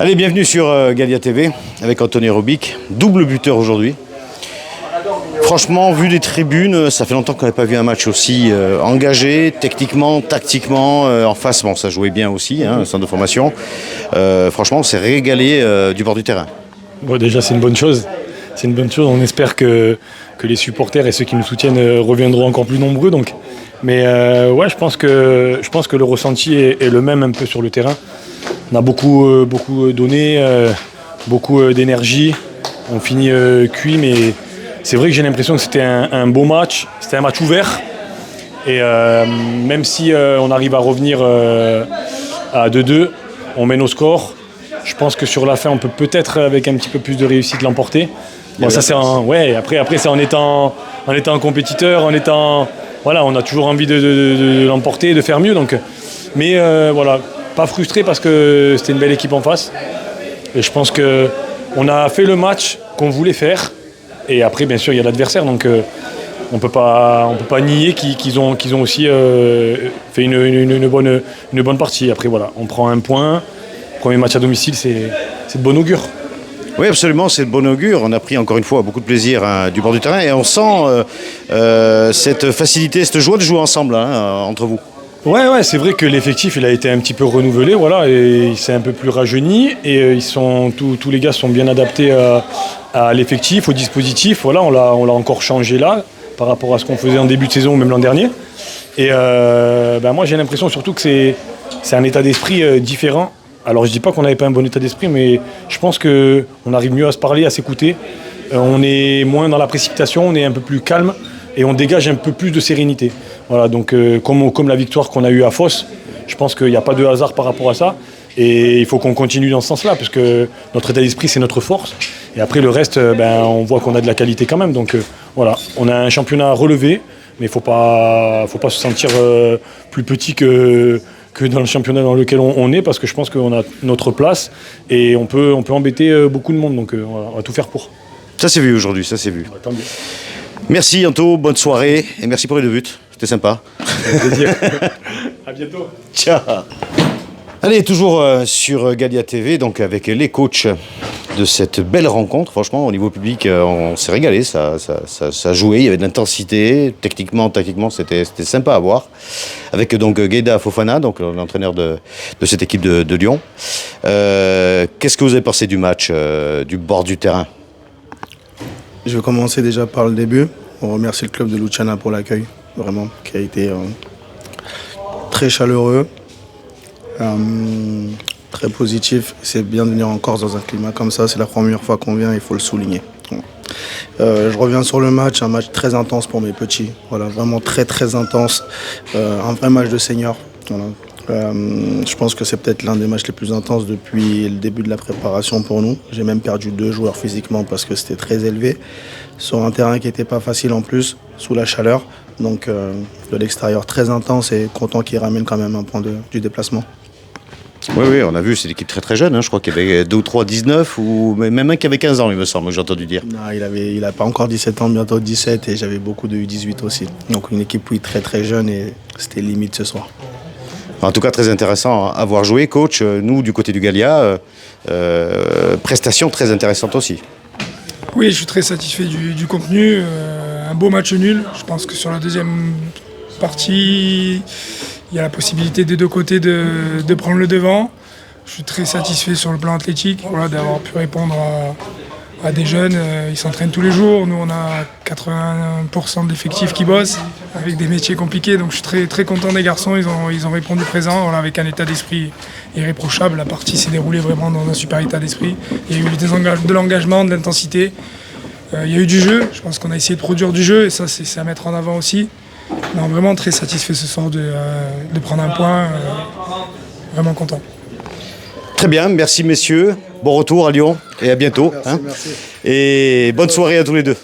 Allez, bienvenue sur Galia TV avec Anthony Robic, double buteur aujourd'hui. Franchement, vu des tribunes, ça fait longtemps qu'on n'avait pas vu un match aussi engagé, techniquement, tactiquement. En face, bon, ça jouait bien aussi, centre de formation. Franchement, on s'est régalé du bord du terrain. Bon, déjà, c'est une bonne chose. C'est une bonne chose. On espère que les supporters et ceux qui nous soutiennent reviendront encore plus nombreux. Donc. Mais ouais, je pense que le ressenti est le même un peu sur le terrain. On a beaucoup donné, beaucoup d'énergie. On finit cuit, mais c'est vrai que j'ai l'impression que c'était un beau match. C'était un match ouvert. Et même si on arrive à revenir à 2-2, on mène au score. Je pense que sur la fin, on peut peut-être, avec un petit peu plus de réussite, l'emporter. Bon, ça c'est après c'est en étant compétiteur, voilà, on a toujours envie de l'emporter, de faire mieux. Donc, mais voilà, pas frustré parce que c'était une belle équipe en face. Et je pense qu'on a fait le match qu'on voulait faire. Et après, bien sûr, il y a l'adversaire. Donc, on peut pas nier qu'ils ont aussi fait une bonne partie. Après, voilà, on prend un point. Premier match à domicile, c'est de bon augure. Oui, absolument, c'est de bon augure. On a pris encore une fois beaucoup de plaisir du bord du terrain et on sent cette facilité, cette joie de jouer ensemble entre vous. Ouais, c'est vrai que l'effectif il a été un petit peu renouvelé, voilà, et il s'est un peu plus rajeuni et tous les gars sont bien adaptés à l'effectif, au dispositif. Voilà, on l'a encore changé là par rapport à ce qu'on faisait en début de saison ou même l'an dernier. Et moi j'ai l'impression surtout que c'est un état d'esprit différent. Alors je dis pas qu'on n'avait pas un bon état d'esprit, mais je pense qu'on arrive mieux à se parler, à s'écouter. On est moins dans la précipitation, on est un peu plus calme et on dégage un peu plus de sérénité. Voilà, donc comme la victoire qu'on a eue à Fos, je pense qu'il n'y a pas de hasard par rapport à ça. Et il faut qu'on continue dans ce sens-là, parce que notre état d'esprit, c'est notre force. Et après, le reste, on voit qu'on a de la qualité quand même. Donc voilà, on a un championnat à relever, mais il ne faut pas se sentir plus petit que dans le championnat dans lequel on est, parce que je pense qu'on a notre place et on peut embêter beaucoup de monde. Donc voilà, on va tout faire pour. Ça s'est vu aujourd'hui, ça s'est vu. Tant mieux. Merci Anto, bonne soirée et merci pour les 2 buts. C'était sympa. Avec plaisir. À bientôt. Ciao. Allez, toujours sur Galia TV, donc avec les coachs de cette belle rencontre. Franchement, au niveau public, on s'est régalé, ça jouait, il y avait de l'intensité, techniquement, tactiquement, c'était sympa à voir. Avec donc Gueïda Fofana, donc l'entraîneur de cette équipe de Lyon. Qu'est-ce que vous avez pensé du match, du bord du terrain ? Je vais commencer déjà par le début. On remercie le club de Luciana pour l'accueil, vraiment, qui a été très chaleureux. Très positif, c'est bien de venir en Corse dans un climat comme ça, c'est la première fois qu'on vient, il faut le souligner. Je reviens sur le match, un match très intense pour mes petits, voilà, vraiment très très intense, un vrai match de senior. Voilà. Je pense que c'est peut-être l'un des matchs les plus intenses depuis le début de la préparation pour nous. J'ai même perdu 2 joueurs physiquement parce que c'était très élevé, sur un terrain qui n'était pas facile en plus, sous la chaleur. Donc de l'extérieur très intense et content qu'il ramène quand même un point du déplacement. Oui, on a vu, c'est une équipe très très jeune, je crois qu'il y avait 2 ou 3, 19, ou même un qui avait 15 ans, il me semble, j'ai entendu dire. Non, il n'a pas encore 17 ans, bientôt 17, et j'avais beaucoup de U18 aussi. Donc une équipe, oui, très très jeune, et c'était limite ce soir. En tout cas, très intéressant à voir jouer, coach. Nous, du côté du Galia, prestation très intéressante aussi. Oui, je suis très satisfait du contenu. Un beau match nul. Je pense que sur la deuxième partie, il y a la possibilité des 2 côtés de prendre le devant. Je suis très satisfait sur le plan athlétique, voilà, d'avoir pu répondre à des jeunes. Ils s'entraînent tous les jours. Nous, on a 80% de l'effectif qui bosse avec des métiers compliqués. Donc je suis très, très content des garçons. Ils ont répondu présent, voilà, avec un état d'esprit irréprochable. La partie s'est déroulée vraiment dans un super état d'esprit. Il y a eu de l'engagement, de l'intensité. Il y a eu du jeu. Je pense qu'on a essayé de produire du jeu et ça, c'est à mettre en avant aussi. Non, vraiment très satisfait ce soir de prendre un point. Vraiment content. Très bien, merci messieurs. Bon retour à Lyon et à bientôt. Merci. Et bonne soirée à tous les 2.